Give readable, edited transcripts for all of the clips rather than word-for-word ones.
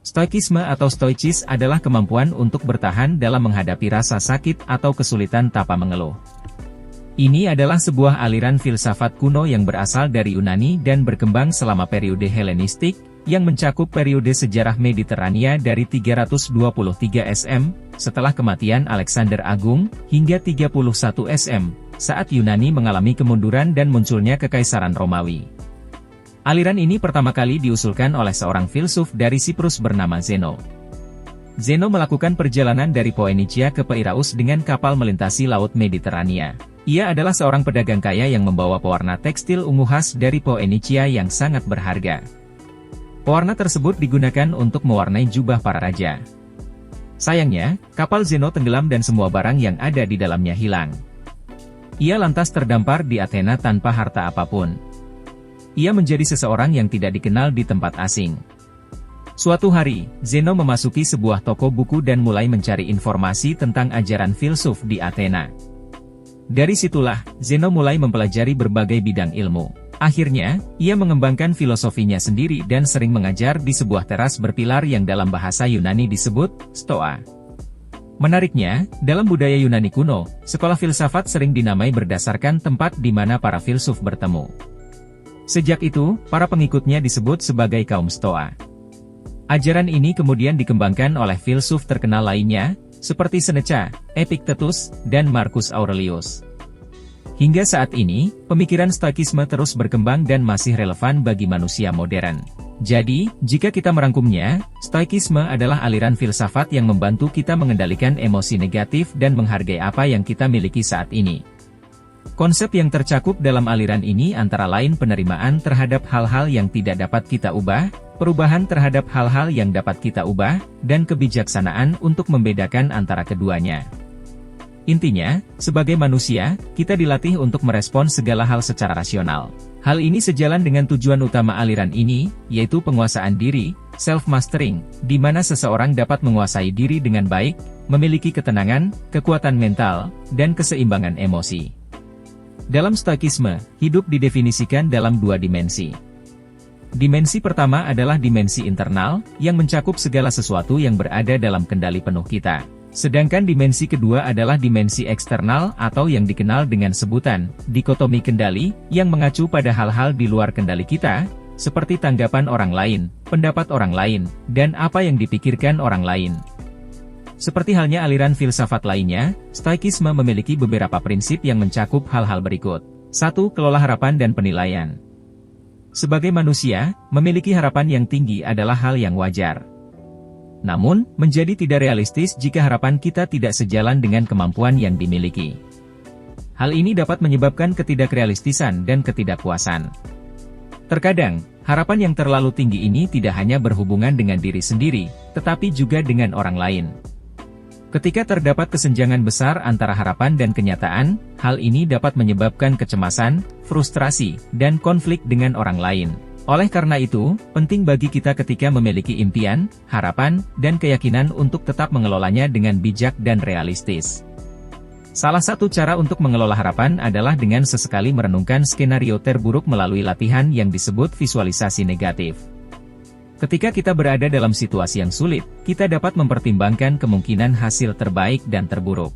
Stoikisme atau stoicis adalah kemampuan untuk bertahan dalam menghadapi rasa sakit atau kesulitan tanpa mengeluh. Ini adalah sebuah aliran filsafat kuno yang berasal dari Yunani dan berkembang selama periode Helenistik, yang mencakup periode sejarah Mediterania dari 323 SM, setelah kematian Alexander Agung, hingga 31 SM, saat Yunani mengalami kemunduran dan munculnya Kekaisaran Romawi. Aliran ini pertama kali diusulkan oleh seorang filsuf dari Siprus bernama Zeno. Zeno melakukan perjalanan dari Phoenicia ke Piraeus dengan kapal melintasi Laut Mediterania. Ia adalah seorang pedagang kaya yang membawa pewarna tekstil ungu khas dari Phoenicia yang sangat berharga. Pewarna tersebut digunakan untuk mewarnai jubah para raja. Sayangnya, kapal Zeno tenggelam dan semua barang yang ada di dalamnya hilang. Ia lantas terdampar di Athena tanpa harta apapun. Ia menjadi seseorang yang tidak dikenal di tempat asing. Suatu hari, Zeno memasuki sebuah toko buku dan mulai mencari informasi tentang ajaran filsuf di Athena. Dari situlah, Zeno mulai mempelajari berbagai bidang ilmu. Akhirnya, ia mengembangkan filosofinya sendiri dan sering mengajar di sebuah teras berpilar yang dalam bahasa Yunani disebut Stoa. Menariknya, dalam budaya Yunani kuno, sekolah filsafat sering dinamai berdasarkan tempat di mana para filsuf bertemu. Sejak itu, para pengikutnya disebut sebagai kaum Stoa. Ajaran ini kemudian dikembangkan oleh filsuf terkenal lainnya, seperti Seneca, Epictetus, dan Marcus Aurelius. Hingga saat ini, pemikiran stoikisme terus berkembang dan masih relevan bagi manusia modern. Jadi, jika kita merangkumnya, stoikisme adalah aliran filsafat yang membantu kita mengendalikan emosi negatif dan menghargai apa yang kita miliki saat ini. Konsep yang tercakup dalam aliran ini antara lain penerimaan terhadap hal-hal yang tidak dapat kita ubah, perubahan terhadap hal-hal yang dapat kita ubah, dan kebijaksanaan untuk membedakan antara keduanya. Intinya, sebagai manusia, kita dilatih untuk merespons segala hal secara rasional. Hal ini sejalan dengan tujuan utama aliran ini, yaitu penguasaan diri, self-mastering, di mana seseorang dapat menguasai diri dengan baik, memiliki ketenangan, kekuatan mental, dan keseimbangan emosi. Dalam stoikisme, hidup didefinisikan dalam dua dimensi. Dimensi pertama adalah dimensi internal, yang mencakup segala sesuatu yang berada dalam kendali penuh kita. Sedangkan dimensi kedua adalah dimensi eksternal atau yang dikenal dengan sebutan dikotomi kendali, yang mengacu pada hal-hal di luar kendali kita, seperti tanggapan orang lain, pendapat orang lain, dan apa yang dipikirkan orang lain. Seperti halnya aliran filsafat lainnya, stoikisme memiliki beberapa prinsip yang mencakup hal-hal berikut. 1. Kelola harapan dan penilaian. Sebagai manusia, memiliki harapan yang tinggi adalah hal yang wajar. Namun, menjadi tidak realistis jika harapan kita tidak sejalan dengan kemampuan yang dimiliki. Hal ini dapat menyebabkan ketidakrealistisan dan ketidakpuasan. Terkadang, harapan yang terlalu tinggi ini tidak hanya berhubungan dengan diri sendiri, tetapi juga dengan orang lain. Ketika terdapat kesenjangan besar antara harapan dan kenyataan, hal ini dapat menyebabkan kecemasan, frustrasi, dan konflik dengan orang lain. Oleh karena itu, penting bagi kita ketika memiliki impian, harapan, dan keyakinan untuk tetap mengelolanya dengan bijak dan realistis. Salah satu cara untuk mengelola harapan adalah dengan sesekali merenungkan skenario terburuk melalui latihan yang disebut visualisasi negatif. Ketika kita berada dalam situasi yang sulit, kita dapat mempertimbangkan kemungkinan hasil terbaik dan terburuk.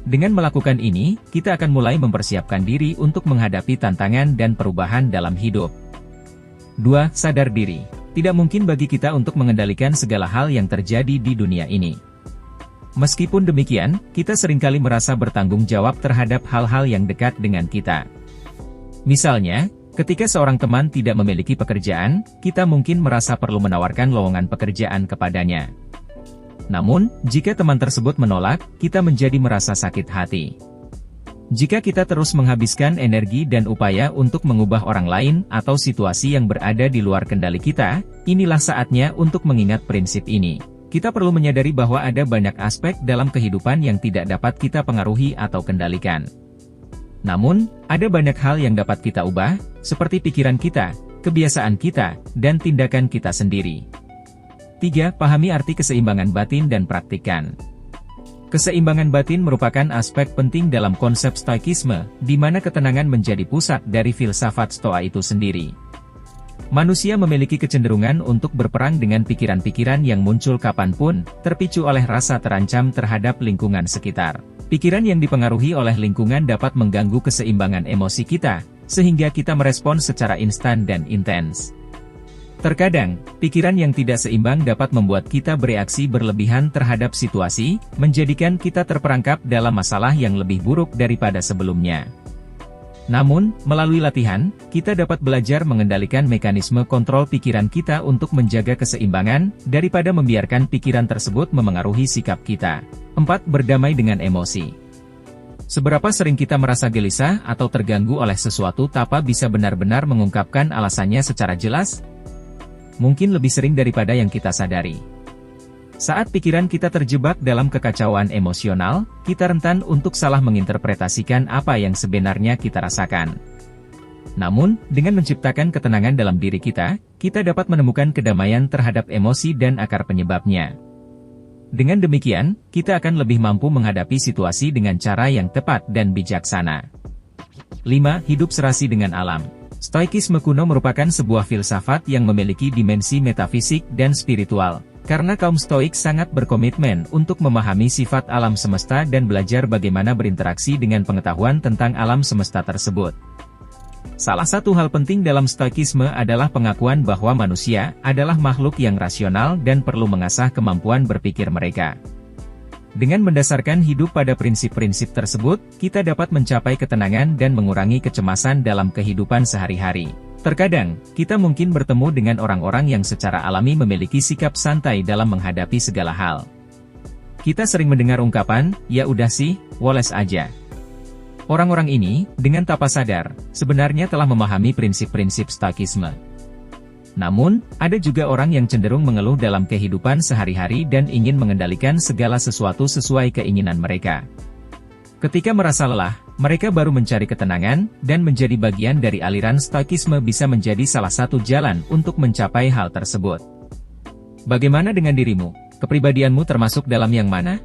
Dengan melakukan ini, kita akan mulai mempersiapkan diri untuk menghadapi tantangan dan perubahan dalam hidup. 2. Sadar diri. Tidak mungkin bagi kita untuk mengendalikan segala hal yang terjadi di dunia ini. Meskipun demikian, kita seringkali merasa bertanggung jawab terhadap hal-hal yang dekat dengan kita. Misalnya, ketika seorang teman tidak memiliki pekerjaan, kita mungkin merasa perlu menawarkan lowongan pekerjaan kepadanya. Namun, jika teman tersebut menolak, kita menjadi merasa sakit hati. Jika kita terus menghabiskan energi dan upaya untuk mengubah orang lain atau situasi yang berada di luar kendali kita, inilah saatnya untuk mengingat prinsip ini. Kita perlu menyadari bahwa ada banyak aspek dalam kehidupan yang tidak dapat kita pengaruhi atau kendalikan. Namun, ada banyak hal yang dapat kita ubah, seperti pikiran kita, kebiasaan kita, dan tindakan kita sendiri. 3. Pahami arti keseimbangan batin dan praktikkan. Keseimbangan batin merupakan aspek penting dalam konsep stoikisme, di mana ketenangan menjadi pusat dari filsafat Stoa itu sendiri. Manusia memiliki kecenderungan untuk berperang dengan pikiran-pikiran yang muncul kapanpun, terpicu oleh rasa terancam terhadap lingkungan sekitar. Pikiran yang dipengaruhi oleh lingkungan dapat mengganggu keseimbangan emosi kita, sehingga kita merespons secara instan dan intens. Terkadang, pikiran yang tidak seimbang dapat membuat kita bereaksi berlebihan terhadap situasi, menjadikan kita terperangkap dalam masalah yang lebih buruk daripada sebelumnya. Namun, melalui latihan, kita dapat belajar mengendalikan mekanisme kontrol pikiran kita untuk menjaga keseimbangan, daripada membiarkan pikiran tersebut memengaruhi sikap kita. 4. Berdamai dengan emosi. Seberapa sering kita merasa gelisah atau terganggu oleh sesuatu tanpa bisa benar-benar mengungkapkan alasannya secara jelas? Mungkin lebih sering daripada yang kita sadari. Saat pikiran kita terjebak dalam kekacauan emosional, kita rentan untuk salah menginterpretasikan apa yang sebenarnya kita rasakan. Namun, dengan menciptakan ketenangan dalam diri kita dapat menemukan kedamaian terhadap emosi dan akar penyebabnya. Dengan demikian, kita akan lebih mampu menghadapi situasi dengan cara yang tepat dan bijaksana. 5. Hidup serasi dengan alam. Stoikisme kuno merupakan sebuah filsafat yang memiliki dimensi metafisik dan spiritual, karena kaum Stoik sangat berkomitmen untuk memahami sifat alam semesta dan belajar bagaimana berinteraksi dengan pengetahuan tentang alam semesta tersebut. Salah satu hal penting dalam Stoikisme adalah pengakuan bahwa manusia adalah makhluk yang rasional dan perlu mengasah kemampuan berpikir mereka. Dengan mendasarkan hidup pada prinsip-prinsip tersebut, kita dapat mencapai ketenangan dan mengurangi kecemasan dalam kehidupan sehari-hari. Terkadang, kita mungkin bertemu dengan orang-orang yang secara alami memiliki sikap santai dalam menghadapi segala hal. Kita sering mendengar ungkapan, "Ya udah sih, woles aja." Orang-orang ini, dengan tanpa sadar, sebenarnya telah memahami prinsip-prinsip Stoikisme. Namun, ada juga orang yang cenderung mengeluh dalam kehidupan sehari-hari dan ingin mengendalikan segala sesuatu sesuai keinginan mereka. Ketika merasa lelah, mereka baru mencari ketenangan, dan menjadi bagian dari aliran Stoikisme bisa menjadi salah satu jalan untuk mencapai hal tersebut. Bagaimana dengan dirimu? Kepribadianmu termasuk dalam yang mana?